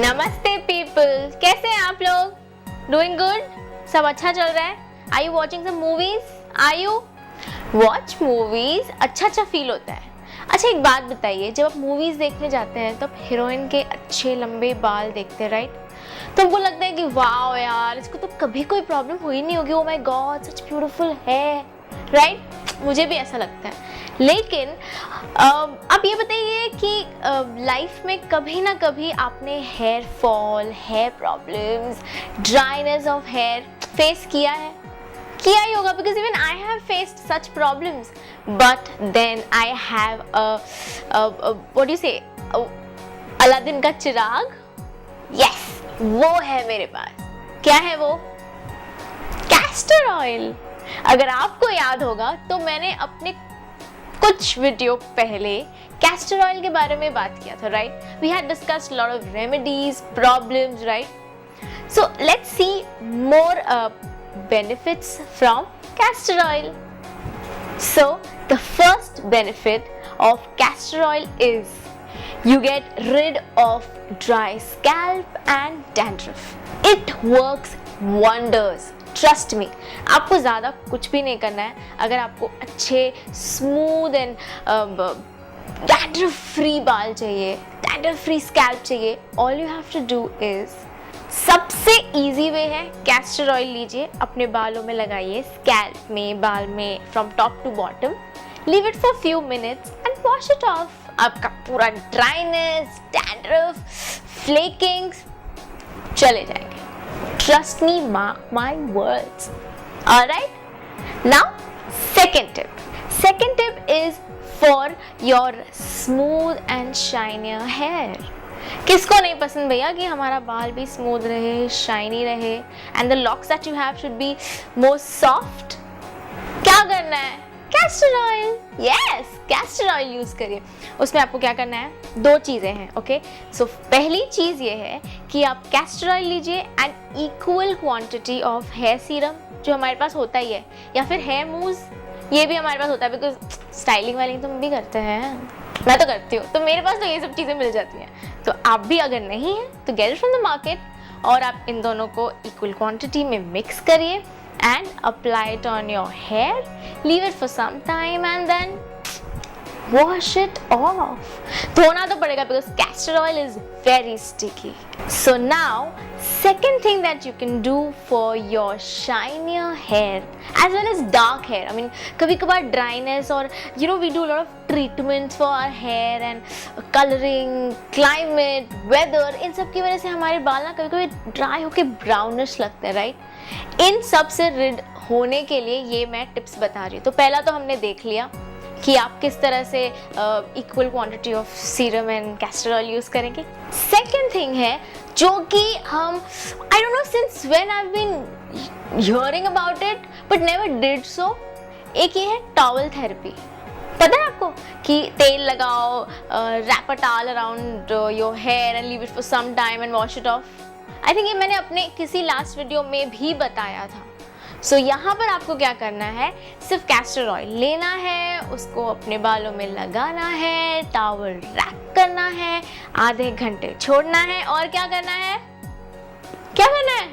नमस्ते पीपल, कैसे हैं आप लोग? Doing good? सब अच्छा चल रहा है? Are you watching some movies? Are you watch movies? अच्छा फील होता है। अच्छा एक बात बताइए, जब आप मूवीज देखने जाते हैं तो आप हीरोइन के अच्छे लंबे बाल देखते हैं, राइट? तो हमको लगता है कि वाओ यार, इसको तो कभी कोई प्रॉब्लम हुई नहीं होगी, oh my God such beautiful है, राइट? मुझे भी ऐसा लगता है। लेकिन आप ये बताइए कि लाइफ में कभी ना कभी आपने hair fall, hair problems, dryness of hair face किया है? किया ही होगा, because even I have faced such problems, but then I have what you say, Aladdin का चिराग। यस, वो है मेरे पास। क्या है वो? Castor oil. अगर आपको याद होगा तो मैंने अपने कुछ वीडियो पहले कैस्टर ऑयल के बारे में बात किया था, right? We had discussed lot of remedies, problems, right? So let's see more benefits from castor oil. So the first benefit of castor oil is you get rid of dry scalp and dandruff. It works wonders. Trust me. आपको ज़्यादा कुछ भी नहीं करना है। अगर आपको अच्छे स्मूथ एंड dandruff free बाल चाहिए, dandruff free scalp चाहिए, all you have to do is सबसे इजी वे है कैस्टर ऑयल लीजिए, अपने बालों में लगाइए, स्कैल्प में, बाल में, from top to bottom, leave it for few minutes and wash it off. आपका पूरा ड्राइनेस, डैंड्रफ, फ्लेकिंग्स चले जाएंगे। Trust me, mark my words. Alright, now second tip is for your smooth and shinier hair. किसको नहीं पसंद भैया कि हमारा बाल भी स्मूथ रहे, शाइनी रहे, and the locks that you have should be more soft. क्या करना है? Castor oil. Yes, castor oil use करिए। उसमें आपको क्या करना है? दो चीजें हैं, ओके? सो पहली चीज ये है कि आप कैस्टर ऑयल लीजिए and equal quantity of hair serum, जो हमारे पास होता ही है, या फिर हेयर मूज, ये भी हमारे पास होता है, बिकॉज स्टाइलिंग वाइलिंग तो हम भी करते हैं, मैं तो करती हूँ, तो मेरे पास तो ये सब चीज़ें मिल जाती हैं। तो आप भी अगर नहीं है तो get it from the market, और आप इन दोनों को इक्वल क्वांटिटी में मिक्स करिए and apply it on your hair, leave it for some time and then wash it off. धोना तो पड़ेगा because castor oil is very sticky. So now, second thing that you can do for your shinier hair as well as dark hair. I mean, कभी कभार dryness और we do a lot of treatments for our hair and coloring, climate, weather, इन सब की वजह से हमारे बाल ना कभी कभी ड्राई होके ब्राउनिश लगते हैं, राइट? इन सब से रिड होने के लिए ये मैं टिप्स बता रही हूँ। तो पहला तो हमने देख लिया कि आप किस तरह से equal quantity of serum and castor oil use करेंगे। सेकेंड थिंग है जो कि हम I don't know since when I have been hearing about it but never did so, एक ये है टॉवल थेरेपी। पता है आपको कि तेल लगाओ, wrap a towel around your hair and leave it for some time and wash it off. I think ये मैंने अपने किसी लास्ट वीडियो में भी बताया था। सो यहाँ पर आपको क्या करना है, सिर्फ कैस्टर ऑयल लेना है, उसको अपने बालों में लगाना है, टॉवल रैप करना है, आधे घंटे छोड़ना है, और क्या करना है? क्या करना है?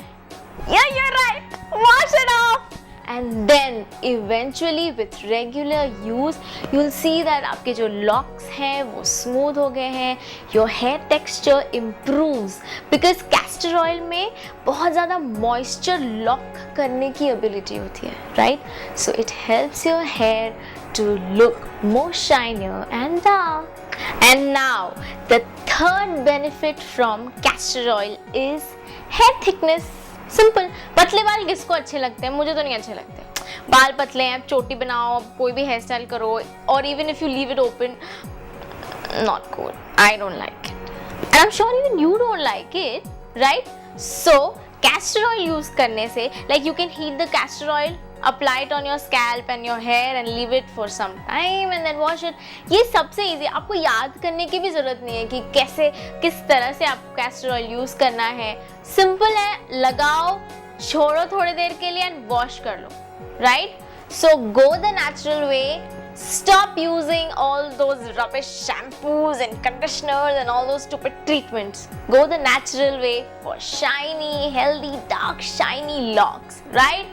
Yeah, you're right. Wash it off. And then eventually with regular use you'll see that आपके जो locks हैं वो smooth हो गए हैं, your hair texture improves because castor oil में बहुत ज़्यादा moisture lock करने की ability होती है, right? So it helps your hair to look more shinier and dark. And now the third benefit from castor oil is hair thickness. Simple. पतले बाल किसको अच्छे लगते हैं? मुझे तो नहीं अच्छे लगते। बाल पतले हैं, चोटी बनाओ, कोई भी हेयर स्टाइल करो, और even if you leave it open, not good. I don't like it and I am sure even you don't like it, right? So castor oil use करने से, like you can heat the castor oil, apply it on your scalp and your hair and leave it for some time and then wash it. ये सबसे easy, आपको याद करने की भी जरूरत नहीं है कि कैसे, किस तरह से आपको कैस्टर ऑयल यूज करना है। सिंपल है, लगाओ, छोड़ो थोड़ी देर के लिए एंड वॉश कर लो, right? So go the natural way, stop using all those rubbish shampoos and conditioners and all those stupid treatments. Go the natural way for shiny, healthy, dark, shiny locks, right?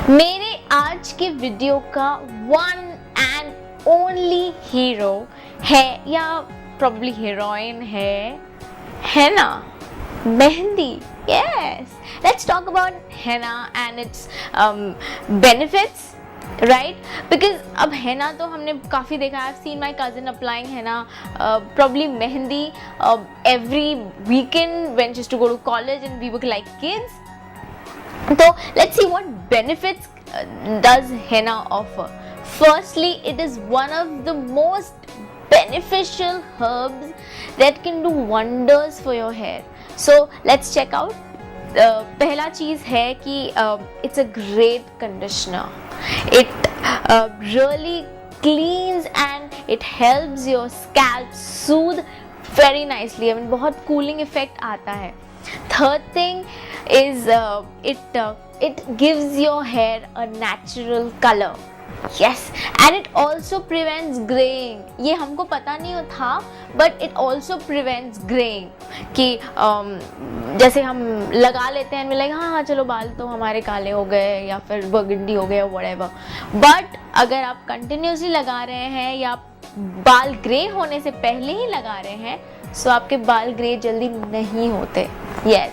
मेरे आज के video का one and only hero है या probably heroine है ना, mehndi. Yes, let's talk about henna and its benefits, right? Because अब henna तो हमने काफ़ी देखा है. I've seen my cousin applying henna, probably mehndi every weekend when she used to go to college and we were like kids. So let's see what benefits does henna offer. Firstly, it is one of the most beneficial herbs that can do wonders for your hair. So let's check out. पहला चीज़ है कि it's a great conditioner. It really cleans and it helps your scalp soothe very nicely. I mean बहुत cooling effect आता है. Third thing is it gives your hair a natural color. Yes, and it also prevents graying. ये हमको पता नहीं था, but it also prevents graying. कि जैसे हम लगा लेते हैं, like हाँ चलो बाल तो हमारे काले हो गए या फिर बर्गंडी हो गए whatever. But अगर आप continuously लगा रहे हैं या बाल ग्रे होने से पहले ही लगा रहे हैं, so आपके बाल ग्रे जल्दी नहीं होते. Yes,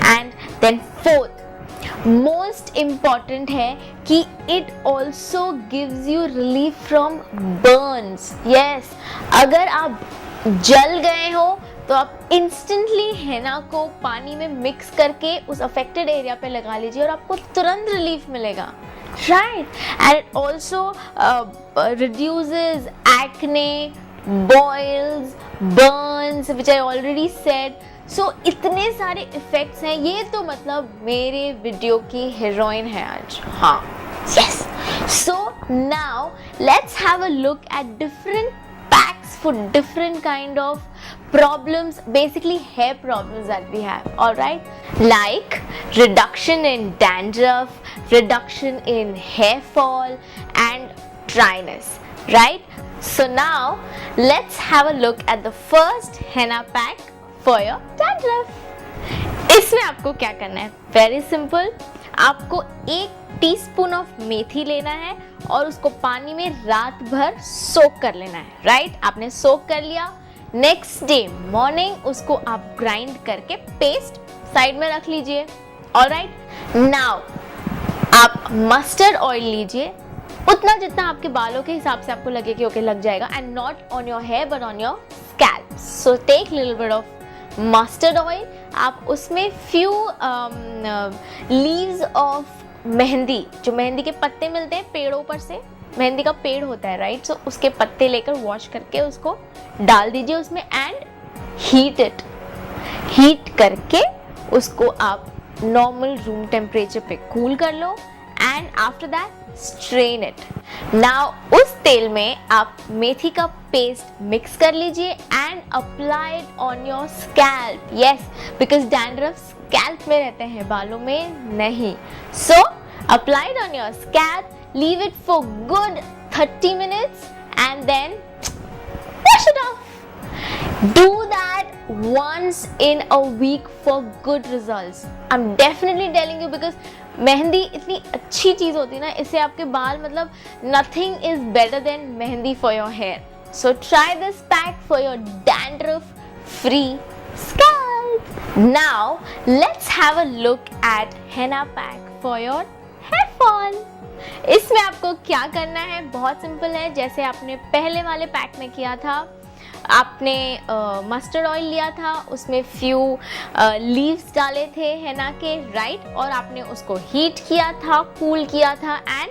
and then fourth, most important है कि it also gives you relief from burns. Yes, अगर आप जल गए हो तो आप instantly henna को पानी में मिक्स करके उस affected area पे लगा लीजिए और आपको तुरंत relief मिलेगा. Right, and it also reduces acne, boils, burns, which I already said. So इतने सारे इफेक्ट्स हैं. ये तो मतलब मेरे वीडियो की हीरोइन है आज. हाँ, yes. So now let's have a look at different packs for different kind of problems, basically hair problems that we have. All right, like reduction in dandruff, reduction in hair fall and dryness. Right. So now let's have a look at the first henna pack for your dandruff. इसमें आपको क्या करना है? Very simple. आपको 1 teaspoon of मेथी लेना है और उसको पानी में रात भर सोक कर लेना है. राइट, आपने सोक कर लिया. नेक्स्ट डे मॉर्निंग उसको आप ग्राइंड करके पेस्ट साइड में रख लीजिए. ऑलराइट, नाउ आप मस्टर्ड ऑयल लीजिए, उतना जितना आपके बालों के हिसाब से आपको लगे कि ओके लग जाएगा, and not on your hair but on your scalp. So take little bit of mustard oil. आप उसमें फ्यू लीव्स ऑफ मेहंदी, जो मेहंदी के पत्ते मिलते हैं पेड़ों पर से, मेहंदी का पेड़ होता है राइट, सो उसके पत्ते लेकर वॉश करके उसको डाल दीजिए उसमें एंड हीट इट. हीट करके उसको आप नॉर्मल रूम टेम्परेचर पे कूल कर लो and after that strain it. Now उस तेल में आप मेथी का पेस्ट मिक्स कर लीजिए and apply it on your scalp. Yes, because dandruff scalp में रहते हैं, बालों में नहीं. So apply it on your scalp, leave it for good 30 minutes and then wash it off. Do that once in a week for good results. I'm definitely telling you because mehndi इतनी अच्छी चीज़ होती है ना, इससे आपके बाल मतलब nothing is better than mehndi for your hair. So try this pack for your dandruff-free scalp. Now let's have a look at henna pack for your hair fall. इसमें आपको क्या करना है? बहुत सिंपल है. जैसे आपने पहले वाले पैक में किया था, आपने मस्टर्ड ऑयल लिया था, उसमें फ्यू लीव्स डाले थे हेना के राइट, और आपने उसको हीट किया था, कूल किया था एंड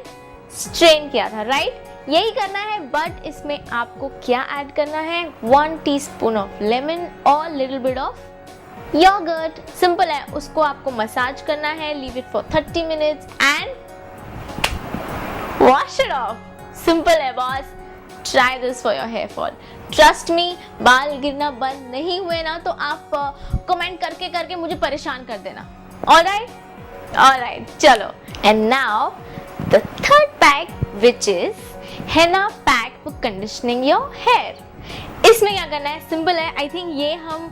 स्ट्रेन किया था राइट. यही करना है, बट इसमें आपको क्या ऐड करना है? 1 टीस्पून ऑफ लेमन और little bit of yogurt. Simple है. उसको आपको मसाज करना है, leave it for 30 minutes and wash it off. Simple है boss. Try this for your hair fall. Trust me, बाल गिरना बंद नहीं हुए ना तो आप कमेंट करके करके मुझे परेशान कर देना. Alright, चलो. And now the third pack, which is henna pack for conditioning your hair. इसमें क्या करना है, सिंपल है. आई थिंक ये हम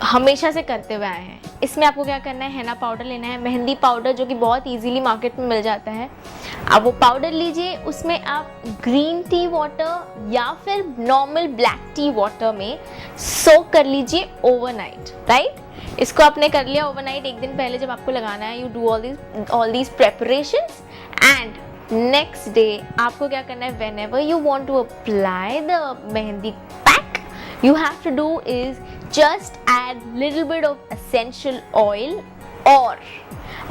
हमेशा से करते हुए आए हैं. इसमें आपको क्या करना है, हेना पाउडर लेना है, मेहंदी पाउडर जो कि बहुत इजीली मार्केट में मिल जाता है. आप वो पाउडर लीजिए, उसमें आप ग्रीन टी वाटर या फिर नॉर्मल ब्लैक टी वाटर में सोक कर लीजिए ओवरनाइट. राइट, इसको आपने कर लिया ओवरनाइट, एक दिन पहले जब आपको लगाना है. You do all these preparations and next day आपको क्या करना है, whenever you want to apply the mehndi pack, you have to do is just add little bit of essential oil और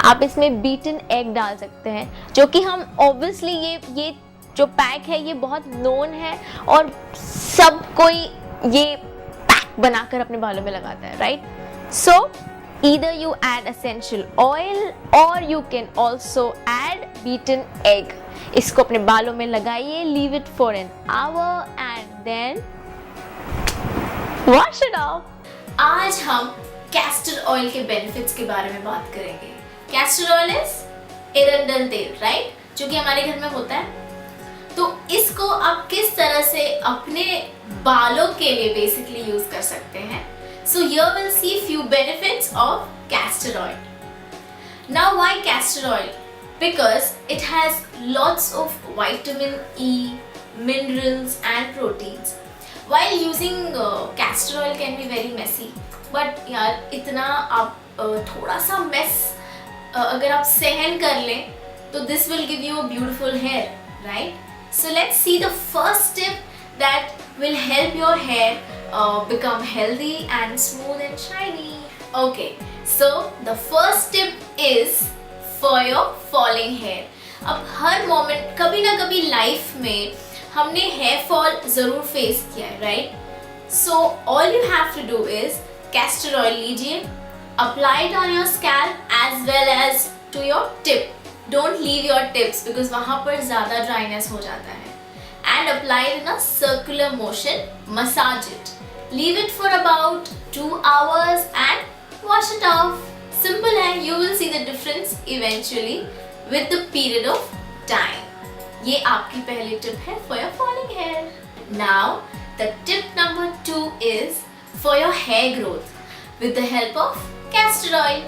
आप इसमें beaten egg डाल सकते हैं, जो कि हम obviously ये जो पैक है ये बहुत known है और सब कोई ये पैक बनाकर अपने बालों में लगाता है. Right, so either you add essential oil or you can also add beaten egg. इसको अपने बालों में लगाइए, leave it for an hour and then wash it off. आज हम कैस्टर ऑयल के बेनिफिट्स के बारे में बात करेंगे. कैस्टर ऑयल इज एरंडल तेल, राइट, जो कि हमारे घर में होता है. तो इसको आप किस तरह से अपने बालों के लिए बेसिकली यूज कर सकते हैं. So here will see few benefits of castor oil. Now why castor oil? Because it has lots of vitamin E, minerals and proteins. While using castor oil can be very messy, but यार इतना आप थोड़ा सा mess अगर आप सहन कर लें तो this will give you a beautiful hair, right? So let's see the first tip that will help your hair become healthy and smooth and shiny. Okay, so the first tip is for your falling hair. अब हर moment कभी ना कभी life में हमने hair fall जरूर face किया है, right? So all you have to do is castor oil लीजिए, apply it on your scalp as well as to your tip. Don't leave your tips because वहां पर ज्यादा ड्राइनेस हो जाता है. And apply in a circular motion, massage it, leave it for about 2 hours and wash it off. Simple है, you will see the difference eventually with the period of time. ये आपकी पहली टिप है for your falling hair. Now the tip number 2 is for your hair growth with the help of castor oil.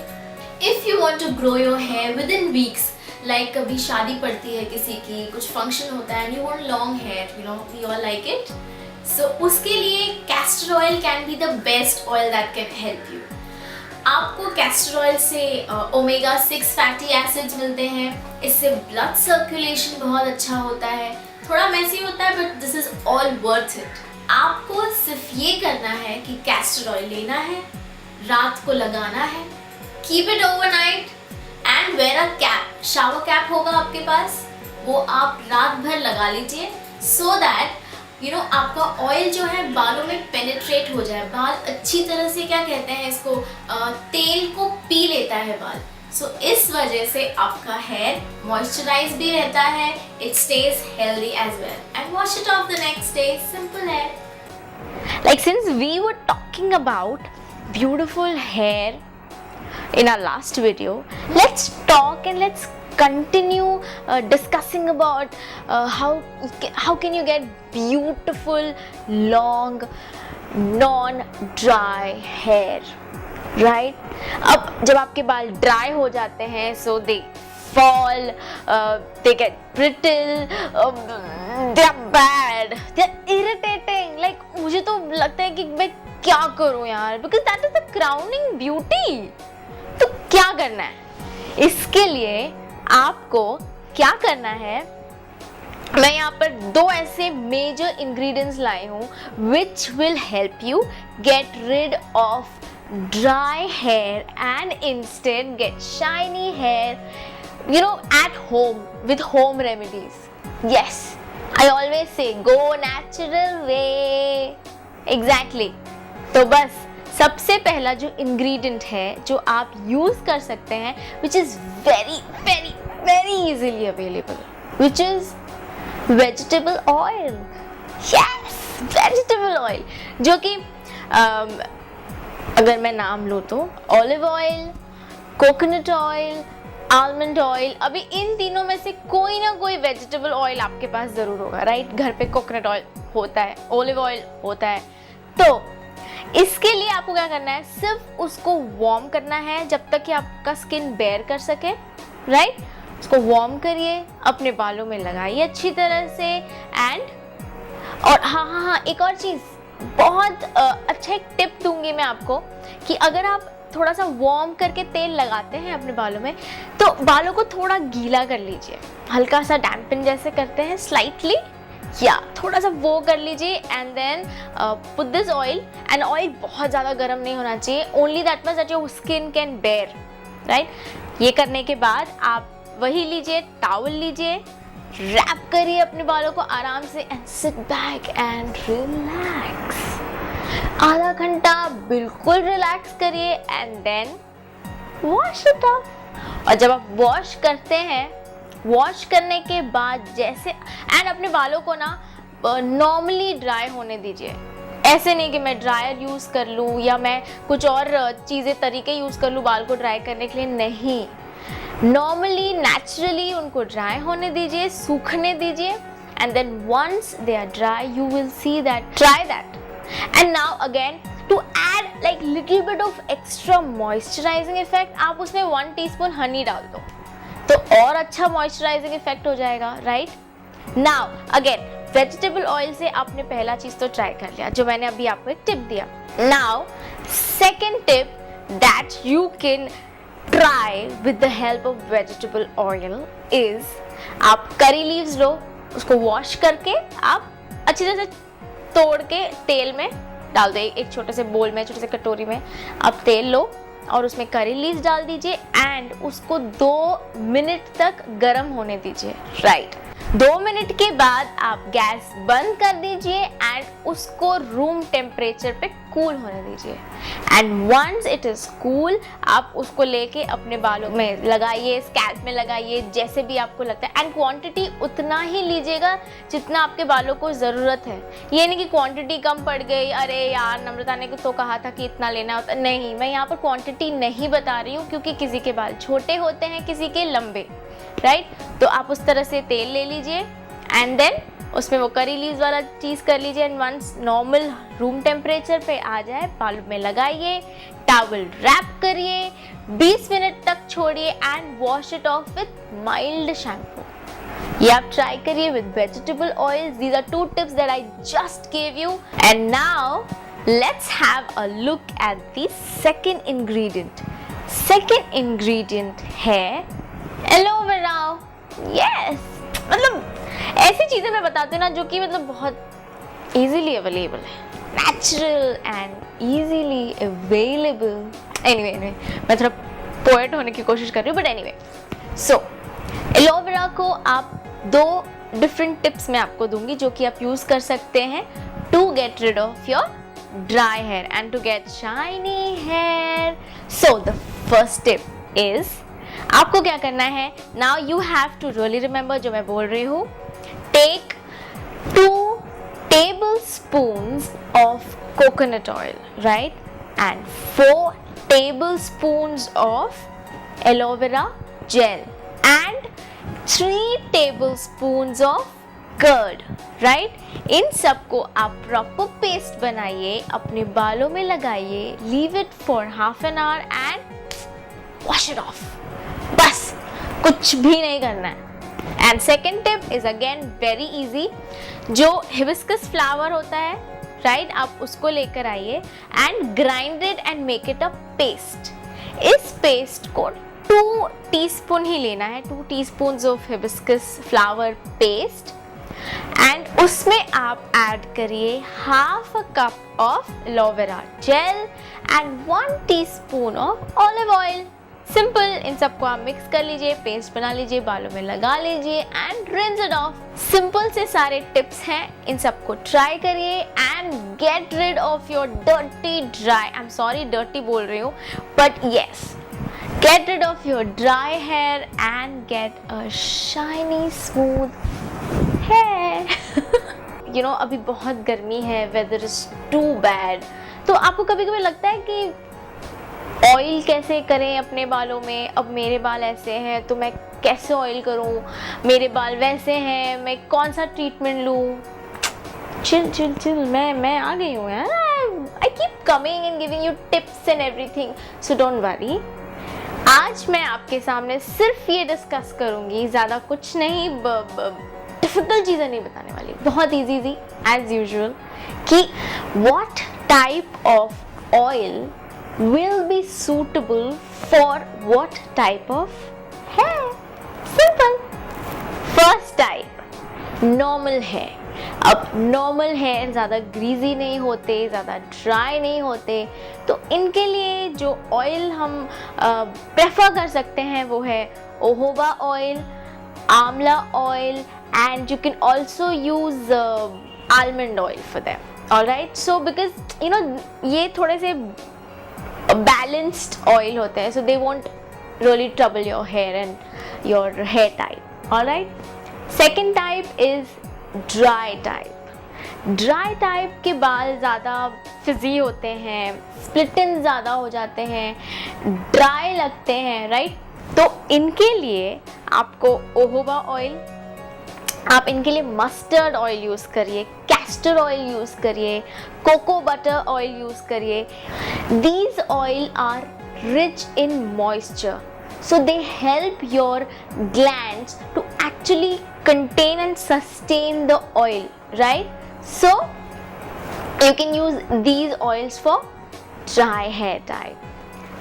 If you want to grow your hair within weeks, like कभी शादी पड़ती है किसी की, कुछ फंक्शन होता है and you want long hair, you know, we all like it. So उसके लिए castor oil can be the best oil that can help you. आपको कैस्टर ऑयल से ओमेगा 6 फैटी एसिड्स मिलते हैं. इससे ब्लड सर्कुलेशन बहुत अच्छा होता है. थोड़ा मैसी होता है but this is all worth it. आपको सिर्फ ये करना है कि कैस्टर ऑयल लेना है, रात को लगाना है, keep it overnight and wear a cap. Shower cap होगा आपके पास, वो आप रात भर लगा लीजिए सो दैट यू नो आपका ऑयल जो है बालों में पेनिट्रेट हो जाए. बाल अच्छी तरह से, क्या कहते हैं इसको, तेल को पी लेता है बाल. सो इस वजह से आपका हेयर मॉइस्चराइज भी रहता है, it stays healthy as well. And wash it off the next day. Simple है. Like since we were talking about beautiful hair in our last video, let's talk and let's continue discussing about how can you get beautiful long non dry hair, right? अब जब आपके बाल dry हो जाते हैं so they fall, they get brittle, they're bad, they're irritating. Like मुझे तो लगता है कि मैं क्या करूं यार, because that is the crowning beauty. तो क्या करना है? इसके लिए आपको क्या करना है, मैं यहाँ पर 2 ऐसे मेजर इंग्रेडिएंट्स लाई हूँ which will help you get rid of dry hair and instead get shiny hair, you know, at home with home remedies. Yes, I always say go natural way. Exactly. तो बस सबसे पहला जो ingredient है जो आप use कर सकते हैं, which is very very very easily available, which is vegetable oil. Yes, vegetable oil, जो कि अगर मैं नाम लूँ तो olive oil, coconut oil, almond oil, अभी इन तीनों में से कोई ना कोई वेजिटेबल ऑयल आपके पास ज़रूर होगा, राइट? घर पे कोकोनट ऑयल होता है, ऑलिव ऑयल होता है। तो इसके लिए आपको क्या करना है, सिर्फ उसको वार्म करना है जब तक कि आपका स्किन बेयर कर सके, राइट? उसको वार्म करिए, अपने बालों में लगाइए अच्छी तरह से। एंड और हाँ, एक और चीज़, बहुत अच्छा एक टिप दूंगी मैं आपको कि अगर आप थोड़ा सा वार्म करके तेल लगाते हैं अपने बालों में, तो बालों को थोड़ा गीला कर लीजिए, हल्का सा डैम्पन जैसे करते हैं स्लाइटली, या थोड़ा सा वो कर लीजिए। And then put this oil, and oil बहुत ज़्यादा गर्म नहीं होना चाहिए, only that much that your skin can bear, right? ये करने के बाद आप वही लीजिए, टॉवल लीजिए, रैप करिए अपने बालों को आराम से, and sit back and relax. आधा घंटा बिल्कुल रिलैक्स करिए and then wash it off. और जब आप वॉश करते हैं, वॉश करने के बाद जैसे, एंड अपने बालों को ना नॉर्मली ड्राई होने दीजिए। ऐसे नहीं कि मैं ड्रायर यूज़ कर लूँ या मैं कुछ और चीज़ें तरीके यूज़ कर लूँ बाल को ड्राई करने के लिए, नहीं। नॉर्मली नेचुरली उनको ड्राई होने दीजिए, सूखने दीजिए, and then once they are dry you will see that, try that. And now again to add like little bit of extra moisturising effect, आप उसमें 1 टीस्पून हनी डाल दो तो और अच्छा मॉइस्चराइजिंग इफेक्ट हो जाएगा, right? Now again vegetable oil से आपने पहला चीज तो ट्राई कर लिया जो मैंने अभी आपको एक टिप दिया। Now second tip that you can try with the help of vegetable oil is, आप करी लीव्स लो, उसको वॉश करके आप अच्छी तरह से तोड़ के तेल में डाल दो। एक छोटे से बोल में, छोटे से कटोरी में आप तेल लो और उसमें करी लीव्स डाल दीजिए एंड उसको 2 मिनट तक गर्म होने दीजिए, राइट? 2 मिनट के बाद आप गैस बंद कर दीजिए एंड उसको रूम टेम्परेचर पे कूल होने दीजिए। And once it is cool, आप उसको लेके अपने बालों में लगाइए, स्कैल्प में लगाइए, जैसे भी आपको लगता है। एंड क्वांटिटी उतना ही लीजिएगा जितना आपके बालों को ज़रूरत है। ये नहीं कि क्वांटिटी कम पड़ गई, अरे यार नम्रता ने तो कहा था कि इतना लेना होता, नहीं। मैं यहाँ पर क्वांटिटी नहीं बता रही हूँ क्योंकि किसी के बाल छोटे होते हैं, किसी के लंबे, राइट? तो आप उस तरह से तेल ले लीजिए एंड देन उसमें वो करी लीव्स वाला चीज़ कर लीजिए। And once normal room temperature पे आ जाए, बालों में लगाइए, टॉवल रैप करिए, 20 मिनट तक छोड़िए and wash it off with mild shampoo. ये आप ट्राई करिए with vegetable oils. These are 2 tips that I just give you. And now let's have a look at the second ingredient. Second ingredient है aloe vera. Yes, मतलब ऐसी चीज़ें मैं बताती हूँ ना जो कि मतलब बहुत इजीली अवेलेबल है, natural and easily available. Anyway मैं थोड़ा पोएट होने की कोशिश कर रही हूँ, बट एनीवे सो एलोवेरा को आप 2 डिफरेंट टिप्स मैं आपको दूंगी जो कि आप यूज़ कर सकते हैं to get rid of your dry hair and to get shiny hair. So the first tip is, आपको क्या करना है, now you have to really remember जो मैं बोल रही हूँ। Take 2 tablespoons of coconut oil, right? And 4 tablespoons of aloe vera gel and 3 tablespoons of curd, right? इन सबको आप प्रॉपर पेस्ट बनाइए, अपने बालों में लगाइए, leave it for half an hour and wash it off. बस, कुछ भी नहीं करना है। And second tip is again very easy. जो हिबिस्कस फ्लावर होता है, राइट, आप उसको लेकर आइए and grind it and make it a paste. इस पेस्ट को 2 टीस्पून ही लेना है, 2 teaspoon of hibiscus flower paste. And उसमें आप ऐड करिए half a cup of aloe vera gel and 1 teaspoon of olive oil. Simple, इन सबको आप मिक्स कर लीजिए, पेस्ट बना लीजिए, बालों में लगा लीजिए and rinse it off. Simple से सारे टिप्स हैं, इन सबको ट्राई करिए and get rid of your dirty dry, I am sorry dirty बोल रही हूँ, but yes, get rid of your dry hair and get a shiny smooth hair. You know, अभी बहुत गर्मी है, वेदर इज टू बैड, तो आपको कभी कभी लगता है कि ऑयल कैसे करें अपने बालों में, अब मेरे बाल ऐसे हैं तो मैं कैसे ऑयल करूं, मेरे बाल वैसे हैं मैं कौन सा ट्रीटमेंट लूं। चिल चिल चिल, मैं आ गई हूँ यार। I keep coming and giving you tips and everything, so don't worry. आज मैं आपके सामने सिर्फ ये डिस्कस करूंगी, ज़्यादा कुछ नहीं, डिफिकल्ट चीज़ें नहीं बताने वाली, बहुत इजी एज यूजुअल, कि what type of oil will be suitable for what type of hair. Simple. First type, normal hair. अब नॉर्मल हेयर ज़्यादा ग्रीजी नहीं होते, ज़्यादा ड्राई नहीं होते, तो इनके लिए जो ऑयल हम प्रेफर कर सकते हैं वो है ओहोबा ऑयल, आंवला oil, and you can also use almond oil for them. Alright, so because you know ये थोड़े से balanced oil होते हैं, so they won't really trouble your hair and your hair type. Alright, second type is dry type. Dry type के बाल ज़्यादा Fiji होते हैं, split ends ज़्यादा हो जाते हैं, dry लगते हैं, right? तो इनके लिए आपको ओहोबा ऑयल, आप इनके लिए मस्टर्ड ऑयल यूज़ करिए, कैस्टर ऑयल यूज़ करिए, कोको बटर ऑयल यूज़ करिए। These oil are rich in moisture, so they help your glands to actually contain and sustain the oil, right? So you can use these oils for dry hair type.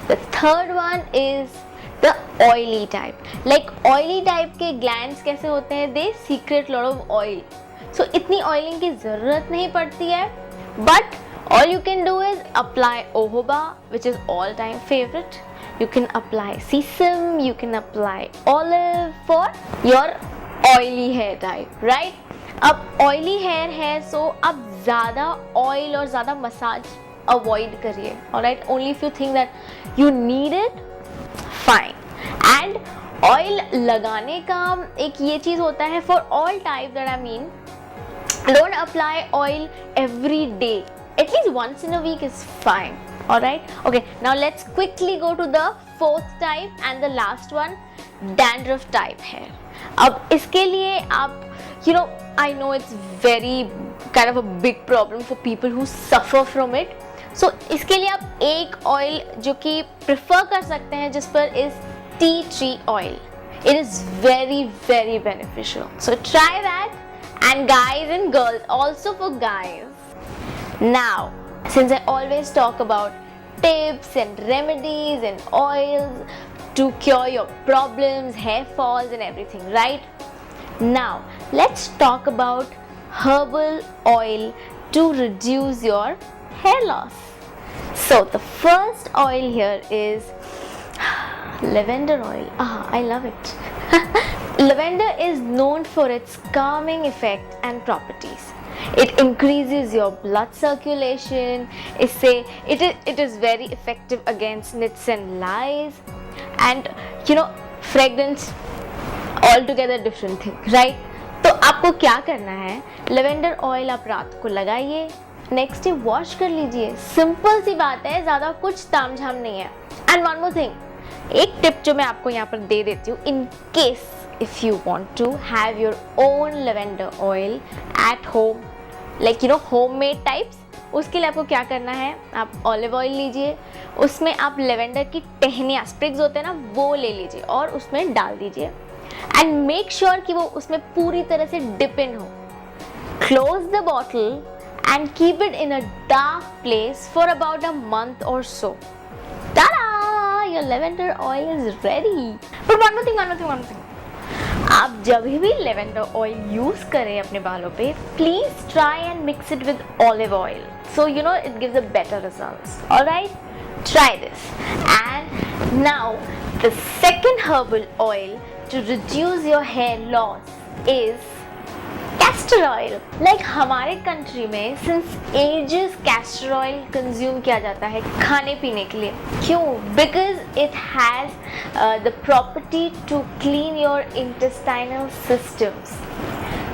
The third one is the oily type. Like oily type के glands कैसे होते हैं, they secrete lot of oil, so इतनी oiling की ज़रूरत नहीं पड़ती है, but all you can do is apply ohoba, which is all time favorite. You can apply sesame, you can apply olive for your oily hair type, right? अब oily hair है, so अब ज़्यादा oil और ज़्यादा massage avoid करिए, alright? Only if you think that you need it, fine. And oil लगाने का एक ये चीज़ होता है, for all type that I mean, don't apply oil every day. At least once in a week is fine. Alright? Okay, now let's quickly go to the fourth type and the last one, dandruff type hair. अब इसके लिए आप, you know, I know it's very kind of a big problem for people who suffer from it. So इसके लिए आप एक oil जो कि prefer कर सकते हैं जिस पर is tea tree oil. It is very very beneficial. So try that, and guys and girls, also for guys. Now, since I always talk about tips and remedies and oils to cure your problems, hair falls and everything, right? Now, let's talk about herbal oil to reduce your hair loss. So, the first oil here is lavender oil. I love it. Lavender is known for its calming effect and properties. It increases your blood circulation. It is very effective against nits and lice, and you know, fragrance altogether different thing, right? तो आपको क्या करना है, lavender oil आप रात को लगाइए, next day wash कर लीजिए, सिंपल सी बात है, ज़्यादा कुछ तामझाम नहीं है। एंड वन मोर थिंग, एक टिप जो मैं आपको यहाँ पर दे देती हूँ, in case if you want to have your own lavender oil at home, like you know, homemade types, उसके लिए आपको क्या करना है, आप ऑलिव ऑयल लीजिए, उसमें आप लेवेंडर की टहनियाँ, स्प्रिग्स होते हैं ना, वो ले लीजिए और उसमें डाल दीजिए, एंड मेक श्योर कि वो उसमें पूरी तरह से डिप इन हो। Close the bottle and keep it in a dark place for about a month or so. Ta-da! Your lavender oil is ready. But one more thing. आप जब भी लेवेंडर ऑयल यूज करें अपने बालों पे, please try and mix it with olive oil, so you know it gives a better results. Alright, try this. And now the second herbal oil to reduce your hair loss is castor oil. Like हमारे country में since ages castor oil consume किया जाता है खाने पीने के लिए. क्यों? Because it has the property to clean your intestinal systems.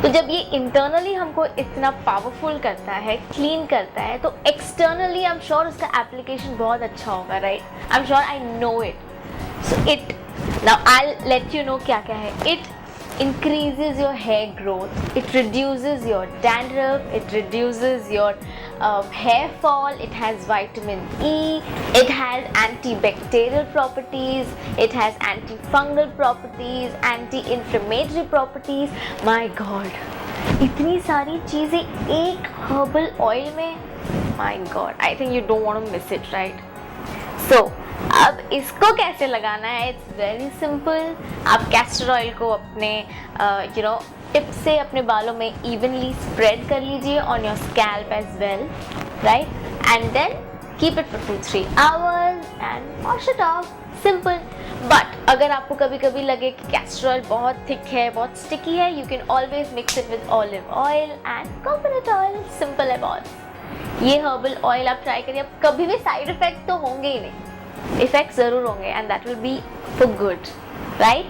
तो जब ये इंटरनली हमको इतना पावरफुल करता है, क्लीन करता है, तो एक्सटर्नली आई एम श्योर उसका एप्लीकेशन बहुत अच्छा होगा, right? I am sure, I know it. So it, now I let you know क्या क्या है। It increases your hair growth, it reduces your dandruff, it reduces your hair fall, it has vitamin E, it has antibacterial properties, it has antifungal properties, anti-inflammatory properties. My god, इतनी सारी चीज़ें एक herbal oil में, my god, I think you don't want to miss it, right? So अब इसको कैसे लगाना है? It's very simple. आप कैस्टर ऑयल को अपने टिप से अपने बालों में इवनली स्प्रेड कर लीजिए on your scalp as well, right? And then keep it for 2-3 hours and wash it off. Simple. But अगर आपको कभी कभी लगे कि कैस्टर ऑयल बहुत थिक है, बहुत स्टिकी है, you can always mix it with olive oil and coconut oil. Simple है बहुत। ये हर्बल ऑयल आप ट्राई करिए। अब कभी भी साइड इफेक्ट तो होंगे ही नहीं, इफेक्ट जरूर होंगे, and that will be for good, right?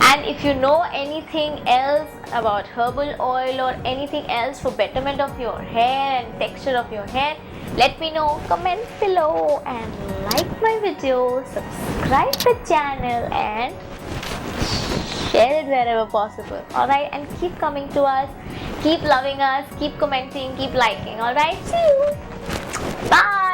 And if you know anything else about herbal oil or anything else for betterment of your hair and texture of your hair, let me know, comment below and like my video, subscribe the channel and share it wherever possible. Alright, and keep coming to us, keep loving us, keep commenting, keep liking. Alright, see you. Bye.